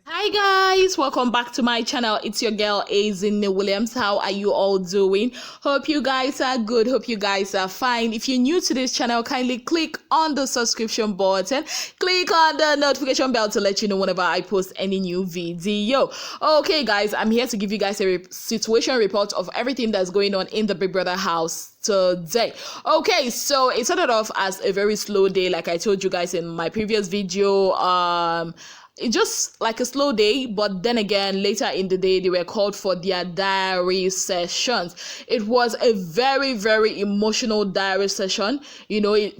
Hi guys, welcome back to my channel. It's your girl Azine Williams. How are you all doing? Hope you guys are good. Hope you guys are fine. If you're new to this channel, kindly click on the subscription button, click on the notification bell to let you know whenever I post any new video. Okay guys, I'm here to give you guys a situation report of everything that's going on in the Big Brother house today. Okay, so it started off as a very slow day, like I told you guys in my previous video. It's just like a slow day, but then again, later in the day, they were called for their diary sessions. It was a very, very emotional diary session,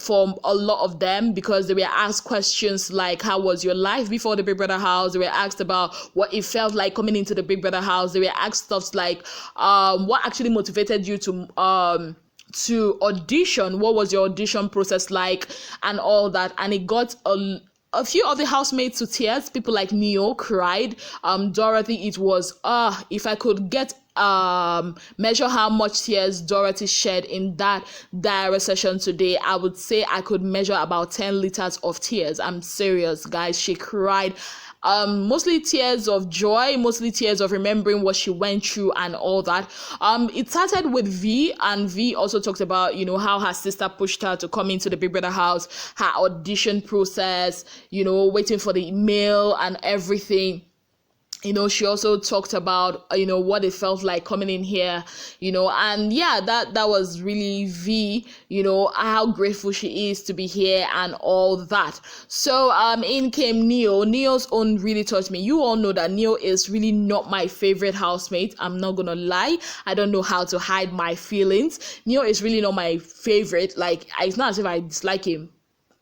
for a lot of them, because they were asked questions like, how was your life before the Big Brother house? They were asked about what it felt like coming into the Big Brother house. They were asked stuff like, what actually motivated you to audition? What was your audition process like, and all that? And it got a few of the housemates to tears. People like Neo cried. Dorathy, it was if I could get measure how much tears Dorathy shed in that diary session today, I would say I could measure about 10 liters of tears. I'm serious, guys. She cried. Mostly tears of joy, mostly tears of remembering what she went through and all that. It started with V, and V also talked about, how her sister pushed her to come into the Big Brother house, her audition process, waiting for the email and everything. She also talked about, what it felt like coming in here, and yeah, that was really V, how grateful she is to be here and all that. So, in came Neo. Neo's own really touched me. You all know that Neo is really not my favorite housemate. I'm not gonna lie. I don't know how to hide my feelings. Neo is really not my favorite. Like, it's not as if I dislike him.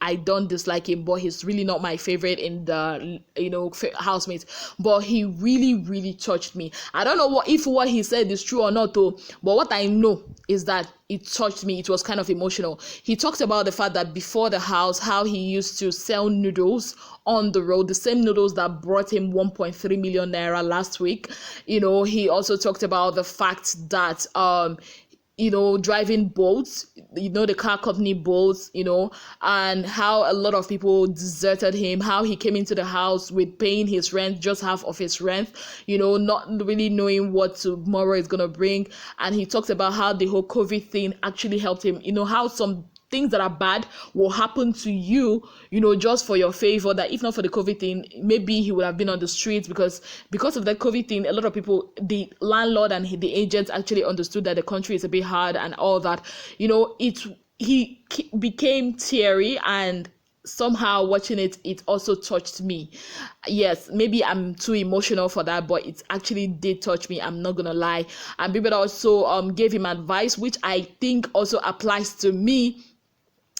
I don't dislike him, but he's really not my favorite in the, housemates. But he really, really touched me. I don't know if what he said is true or not, though. But what I know is that it touched me. It was kind of emotional. He talked about the fact that before the house, how he used to sell noodles on the road, the same noodles that brought him 1.3 million naira last week. He also talked about the fact that driving boats, the car company boats, and how a lot of people deserted him, how he came into the house with paying his rent, just half of his rent, not really knowing what tomorrow is going to bring. And he talked about how the whole COVID thing actually helped him, how some things that are bad will happen to you, just for your favor, that if not for the COVID thing, maybe he would have been on the streets, because of that COVID thing, a lot of people, the landlord and the agents actually understood that the country is a bit hard and all that. He became teary, and somehow watching it also touched me. Yes, maybe I'm too emotional for that, but it actually did touch me. I'm not gonna lie. And people also gave him advice, which I think also applies to me.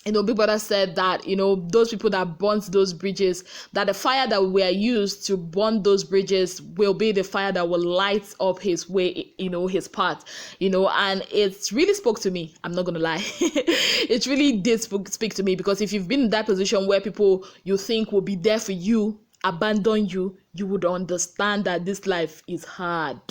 Big Brother said that, those people that burnt those bridges, that the fire that were used to burn those bridges will be the fire that will light up his way, his path, and it really spoke to me. I'm not going to lie. It really did speak to me, because if you've been in that position where people you think will be there for you abandon you, you would understand that this life is hard.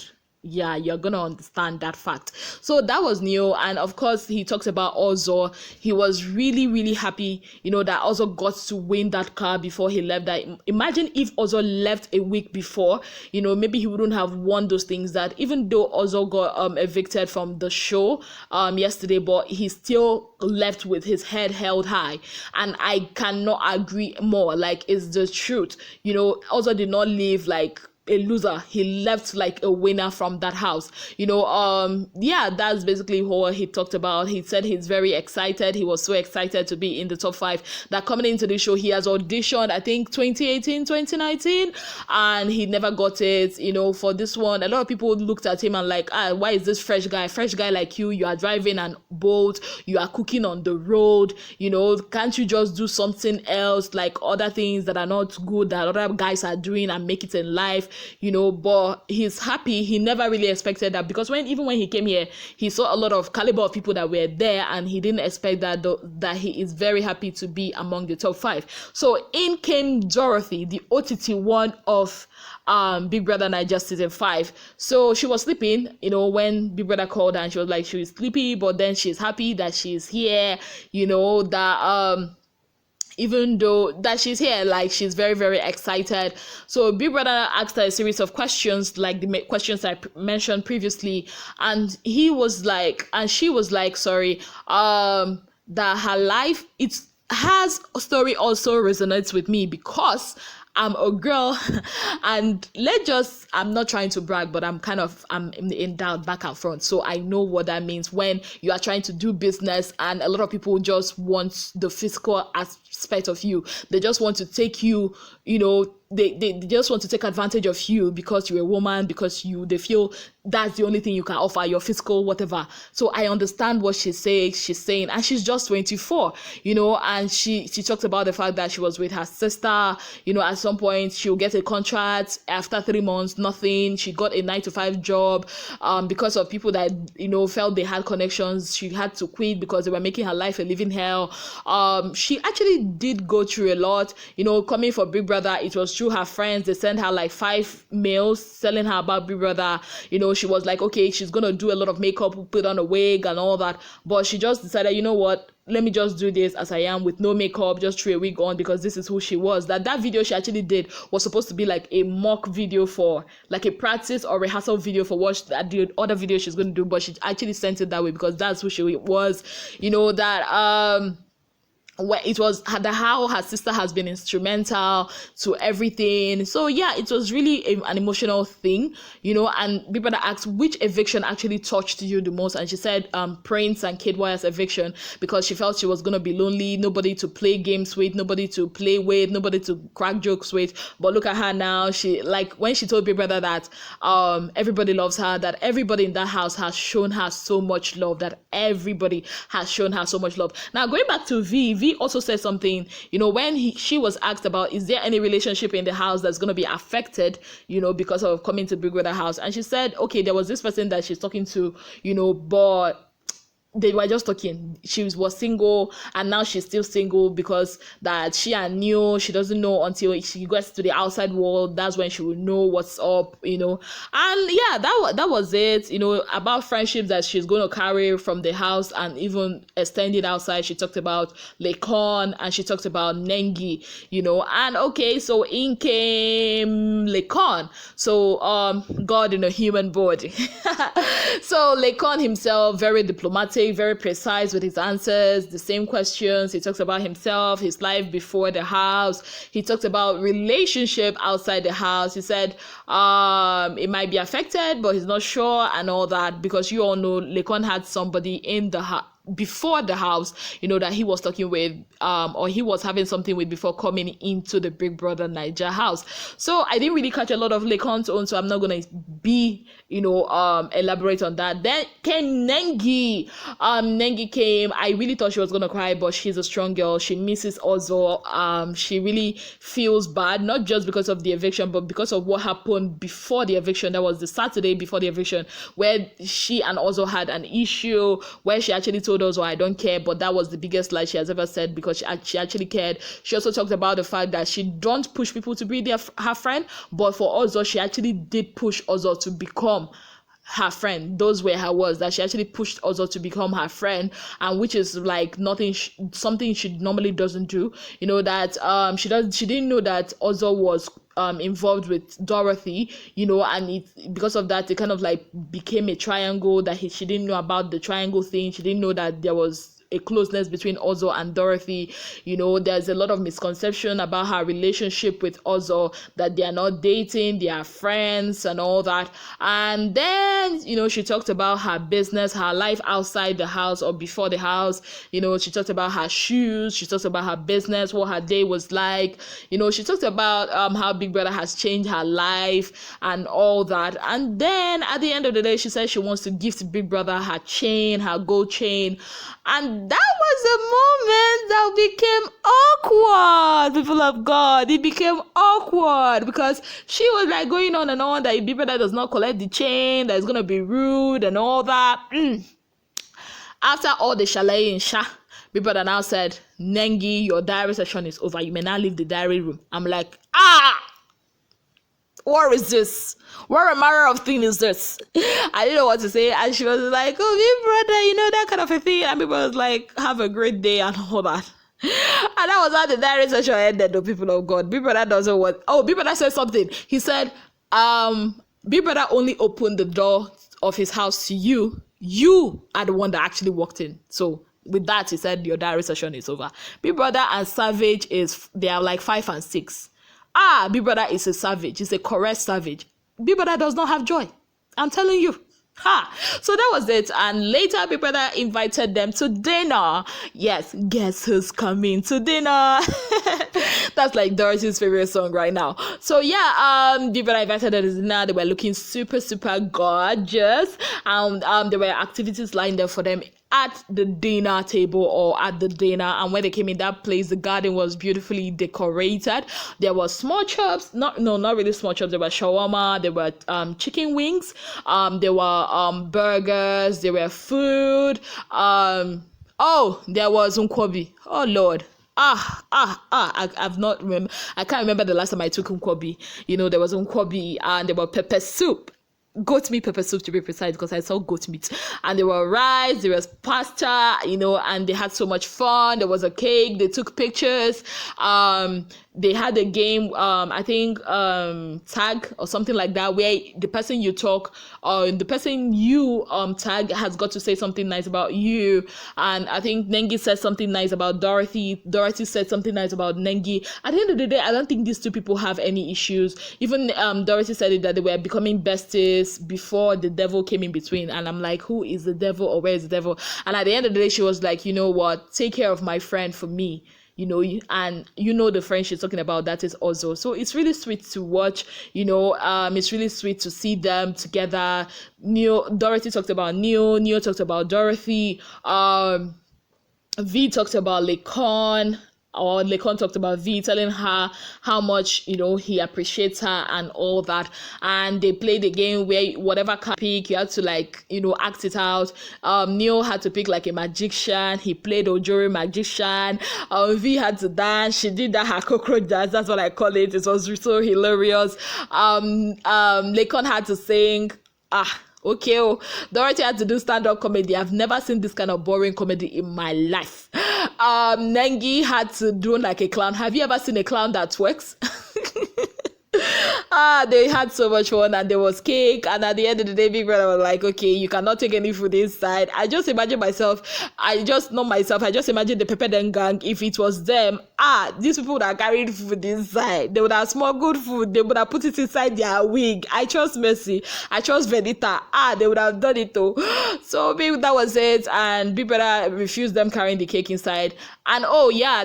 Yeah, you're gonna understand that fact. So that was Neo, and of course he talks about Ozo. He was really, really happy, that Ozo got to win that car before he left. That imagine if Ozo left a week before, maybe he wouldn't have won those things. That even though Ozo got evicted from the show yesterday, but he still left with his head held high, and I cannot agree more. Like, it's the truth. Ozo did not leave like a loser. He left like a winner from that house. Yeah, that's basically what he talked about. He said he's very excited. He was so excited to be in the top 5, that coming into the show, he has auditioned, I think 2018, 2019, and he never got it. For this one, a lot of people looked at him and like, why is this fresh guy like you are driving an boat, you are cooking on the road, can't you just do something else, like other things that are not good that other guys are doing, and make it in life? But he's happy. He never really expected that, because even when he came here, he saw a lot of caliber of people that were there, and he didn't expect that, that he is very happy to be among the top 5. So in came Dorathy, the OTT one of Big Brother Naija season 5. So she was sleeping, when Big Brother called her, and she was like, she was sleepy, but then she's happy that she's here, that even though that she's here, like she's very, very excited. So Big Brother asked her a series of questions, like the questions I mentioned previously, and he was like, and she was like, sorry, that her life, it's has a story also resonates with me because I'm a girl and I'm not trying to brag, but I'm in doubt back and front. So I know what that means when you are trying to do business and a lot of people just want the physical aspect of you. They just want to take you, they just want to take advantage of you because you're a woman, because they feel that's the only thing you can offer, your physical, whatever. So I understand what she's saying, and she's just 24, and she talked about the fact that she was with her sister, at some point she'll get a contract after 3 months, nothing. She got a 9-to-5 job, because of people that, felt they had connections. She had to quit because they were making her life a living hell. She actually did go through a lot, coming for Big Brother. It was through her friends. They sent her like 5 mails telling her about Big Brother. She was like, okay, she's gonna do a lot of makeup, put on a wig and all that, but she just decided, you know what, let me just do this as I am with no makeup, just throw a wig on, because this is who she was. That video she actually did was supposed to be like a mock video, for like a practice or rehearsal video for what the other video she's going to do, but she actually sent it that way because that's who she was. Where it was how her sister has been instrumental to everything. So yeah, it was really an emotional thing, and people that asked which eviction actually touched you the most, and she said Prince and Kid Wire's eviction, because she felt she was going to be lonely, nobody to play games with, nobody to play with, nobody to crack jokes with. But look at her now. She, like, when she told Big Brother that everybody loves her, that everybody in that house has shown her so much love, that everybody has shown her so much love. Now, going back to V also said something, when she was asked about, is there any relationship in the house that's going to be affected, because of coming to Big Brother house? And she said, okay, there was this person that she's talking to, but they were just talking. She was single, and now she's still single because that she doesn't know until she gets to the outside world. That's when she will know what's up, and yeah, that was it. About friendships that she's going to carry from the house and even extend it outside. She talked about Laycon, and she talked about Nengi, and okay, so in came Laycon. So God in a human body. So Laycon himself, very diplomatic, very precise with his answers, the same questions. He talks about himself, his life before the house. He talked about relationship outside the house. He said it might be affected, but he's not sure and all that, because you all know Laycon had somebody in the house before the house, that he was talking with, or he was having something with before coming into the Big Brother Naija house. So I didn't really catch a lot of Laycon's own, so I'm not gonna be, elaborate on that. Then came Nengi. Nengi came. I really thought she was gonna cry, but she's a strong girl. She misses Ozo. She really feels bad, not just because of the eviction, but because of what happened before the eviction. That was the Saturday before the eviction, where she and Ozo had an issue, where she actually told Ozo, I don't care, but that was the biggest lie she has ever said, because she actually cared. She also talked about the fact that she don't push people to be her friend, but for Ozo, she actually did push Ozo to become her friend. Those were her words, that she actually pushed Ozo to become her friend, and which is like something she normally doesn't do. That she didn't know that Ozo was involved with Dorathy, and because of that, it kind of like became a triangle that she didn't know about the triangle thing. She didn't know that there was a closeness between Ozo and Dorathy. There's a lot of misconception about her relationship with Ozo, that they are not dating, they are friends and all that. And then, she talked about her business, her life outside the house or before the house. She talked about her shoes, she talked about her business, what her day was like. She talked about how Big Brother has changed her life and all that. And then at the end of the day, she said she wants to gift Big Brother her chain, her gold chain. And that was a moment that became awkward, people of God. It became awkward because she was like going on and on that if Big Brother does not collect the chain, that is going to be rude and all that. After all the chalet and Big Brother now said, Nengi, your diary session is over. You may now leave the diary room. I'm like, what is this? What a manner of thing is this? I didn't know what to say. And she was like, oh, Big Brother, that kind of a thing. And people was like, have a great day and all that. And that was how the diary session ended, the people of God. Big Brother doesn't want. Oh, Big Brother said something. He said, Big Brother only opened the door of his house to you. You are the one that actually walked in. So with that, he said your diary session is over. Big Brother and Savage they are like 5 and 6. Big Brother is a savage. He's a correct savage. Big Brother does not have joy. I'm telling you. So that was it. And later, Big Brother invited them to dinner. Yes, guess who's coming to dinner? That's like Dorothy's favorite song right now. So yeah, Big Brother invited them to dinner. They were looking super, super gorgeous. There were activities lined up for them at the dinner table or at the dinner. And when they came in that place, the garden was beautifully decorated. There was small chops, not really small chops. There were shawarma, there were chicken wings, there were burgers, there were food. There was nkwobi. Oh Lord. I've not remember. I can't remember the last time I took nkwobi. There was nkwobi and there was pepper soup. Goat meat pepper soup to be precise, because I saw goat meat, and there were rice, there was pasta, and they had so much fun. There was a cake, they took pictures, they had a game, I think tag or something like that, where the person you talk or the person you tag has got to say something nice about you. And I think Nengi said something nice about Dorothy said something nice about Nengi. At the end of the day, I don't think these two people have any issues. Even Dorothy said it, that they were becoming besties before the devil came in between. And I'm like, who is the devil, or where is the devil? And at the end of the day, she was like, you know what, take care of my friend for me. And the friend she's talking about, that is Ozo. So it's really sweet to watch. It's really sweet to see them together. Dorothy talked about Neo talked about Dorothy, V talked about Laycon, or Laycon talked about V, telling her how much he appreciates her and all that. And they played a game where whatever card pick, you had to act it out. Neo had to pick like a magician. He played Ojori magician. V had to dance. She did that her cockroach dance. That's what I call it. It was so hilarious. Laycon had to sing. Okay, Dorothy had to do stand-up comedy. I've never seen this kind of boring comedy in my life. Nengi had to do like a clown. Have you ever seen a clown that twerks? They had so much fun, and there was cake. And at the end of the day, Big Brother was like, okay, you cannot take any food inside. I just imagine the Pepper Den gang. If it was them, these people would have carried food inside. They would have smuggled food. They would have put it inside their wig. I trust Mercy. I trust Venita. They would have done it too. So that was it. And Big Brother refused them carrying the cake inside. And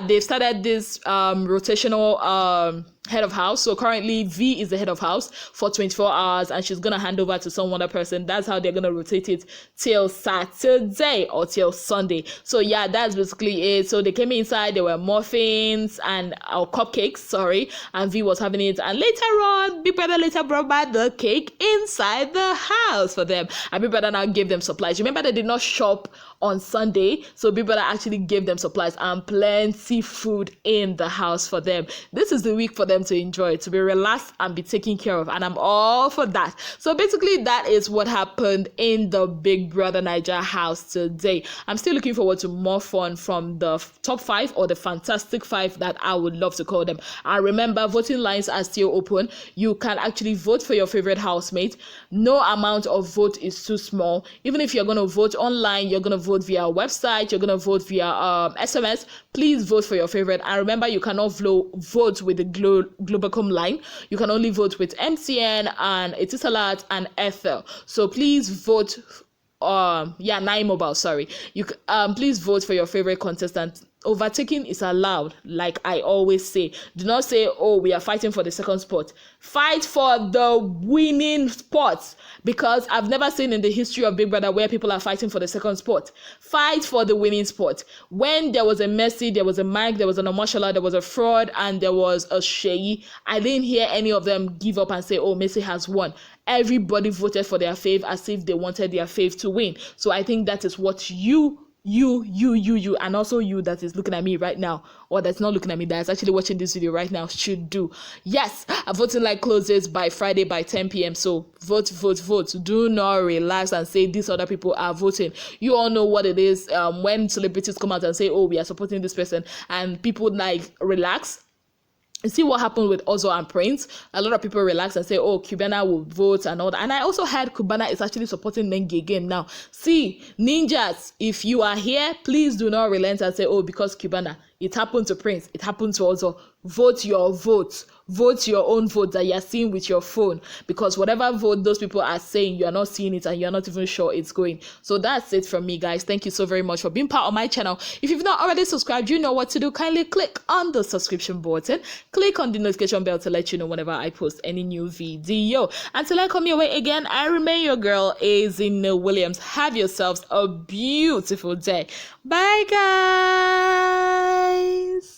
they've started this rotational head of house. So currently V is the head of house for 24 hours, and she's gonna hand over to some other person. That's how they're gonna rotate it till Saturday or till Sunday. So that's basically it. So they came inside, there were muffins and cupcakes, and V was having it. And later on, Big Brother later brought back the cake inside the house for them, and Big Brother now gave them supplies. Remember, they did not shop on Sunday, so Big Brother actually gave them supplies and plenty food in the house for them. This is the week for them to enjoy, to be relaxed and be taken care of, and I'm all for that. So basically, that is what happened in the Big Brother Naija house today. I'm still looking forward to more fun from the top 5 or the Fantastic 5 that I would love to call them. And remember, voting lines are still open. You can actually vote for your favorite housemate. No amount of vote is too small. Even if you're going to vote online, you're going to vote via website, you're going to vote via SMS, please vote for your favorite. And remember, you cannot vote with the Globacom line. You can only vote with MTN and Etisalat and Ethel. So please vote. Nine Mobile. Sorry. You please vote for your favorite contestant. Overtaking is allowed, like I always say. Do not say, we are fighting for the second spot. Fight for the winning spot, because I've never seen in the history of Big Brother where people are fighting for the second spot. Fight for the winning spot. When there was a Messi, there was a Mike, there was an Omashala, there was a Fraud, and there was a Sheyi, I didn't hear any of them give up and say, Messi has won. Everybody voted for their fave as if they wanted their fave to win. So I think that is what you you, and also you that is looking at me right now, or that's not looking at me, that's actually watching this video right now, should do. Yes, a voting like closes by Friday by 10 p.m. So vote. Do not relax and say these other people are voting. You all know what it is when celebrities come out and say, oh, we are supporting this person, and people like relax. You see what happened with Ozo and Prince? A lot of people relax and say, oh, Cubana will vote and all that. And I also heard Cubana is actually supporting Nengi again now. See, ninjas, if you are here, please do not relent and say, oh, because Cubana, it happened to Prince, it happened to Ozo. Vote your vote. Vote your own vote that you're seeing with your phone, because whatever vote those people are saying, you're not seeing it and you're not even sure it's going. So that's it from me, guys. Thank you so very much for being part of my channel. If you've not already subscribed, you know what to do. Kindly click on the subscription button, click on the notification bell to let you know whenever I post any new video. Until I come your way again, I remain your girl, Azina Williams. Have yourselves a beautiful day. Bye, guys.